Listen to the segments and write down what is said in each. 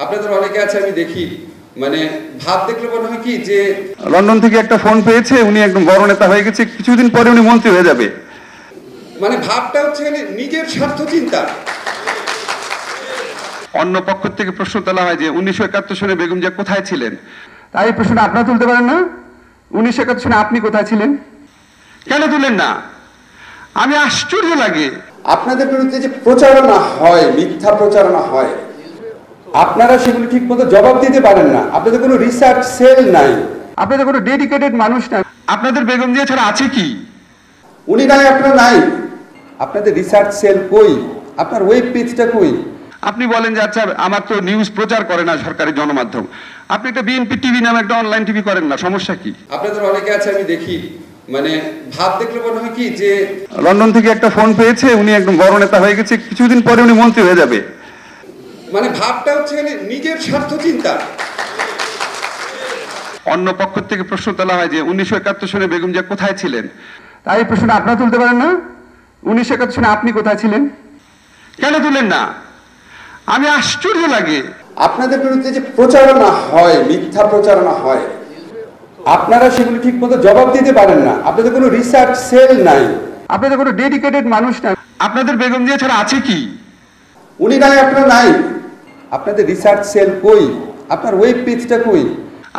আপনাদের অনেকে আছে আমি দেখি মানে ভাব দেখলে মনে হয় কি যে লন্ডন থেকে একটা ফোন পেয়েছে, উনি একদম বড় নেতা হয়ে গেছে, কিছুদিন পরে উনি মন্ত্রী হয়ে যাবে। মানে ভাবটা হচ্ছে নিজের স্বার্থ চিন্তা। অন্য পক্ষ থেকে প্রশ্ন তোলা হয় যে 1971 সনে বেগম জিয়া কোথায় ছিলেন। তাই এই প্রশ্নটা আপনারা তুলতে পারেন না? 1971 সনে আপনি কোথায় ছিলেন? কেন তুলেন না? আমি আশ্চর্য লাগে। আপনাদের বিরুদ্ধে যে প্রচারণা হয়, মিথ্যা প্রচারণা হয়, আপনারা সেগুলো ঠিক মতো জবাব দিতে পারেন না। আপনাদের কোনো রিসার্চ সেল নাই, আপনাদের কোনো ডেডিকেটেড মানুষ না। আপনাদের বেগম জিয়া ছাড়া আছে কি? উনি নাই, আপনারা নাই। আপনাদের রিসার্চ সেল কই? আপনার ওয়েব পেজটা কই? আপনি বলেন যে আচ্ছা আমার তো নিউজ প্রচার করে না সরকারি গণমাধ্যম, আপনি একটা বিএনপি টিভি নামে একটা অনলাইন টিভি করেন না, সমস্যা কি? আপনাদের অনেকে আছে আমি দেখি মানে ভাব দেখলে মনে হয় কি যে লন্ডন থেকে একটা ফোন পেয়েছে, উনি একদম বড় নেতা হয়ে গেছে, কিছুদিন পরে উনি মন্ত্রী হয়ে যাবে। মানে ভাবটা হচ্ছে নিজের স্বার্থ চিন্তা। অন্য পক্ষ থেকে প্রশ্ন তোলা হয় যে 1971 সনে বেগম জিয়া কোথায় ছিলেন। তাই এই প্রশ্নটা আপনারা তুলতে পারেন না? 1971 সনে আপনি কোথায় ছিলেন? কেন তুলেন না? আমি আশ্চর্য লাগে। আপনাদের বিরুদ্ধে যে প্রচারণা হয়, মিথ্যা প্রচারণা হয়, আপনারা সেগুলো ঠিক মতো জবাব দিতে পারেন না। আপনাদের কোনো রিসার্চ সেল নাই, আপনাদের কোনো ডেডিকেটেড মানুষ না। আপনাদের বেগম জিয়া ছাড়া আছে কি? উনি নাই, আপনারা নাই। আপনাদের রিসার্চ সেল কই? আপনার ওয়েব পেজটা কই?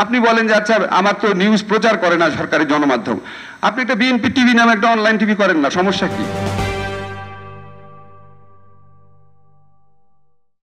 আপনি বলেন যে আচ্ছা আমার তো নিউজ প্রচার করে না সরকারি গণমাধ্যম, আপনি একটা বিএনপি টিভি নামে একটা অনলাইন টিভি করেন না, সমস্যা কি?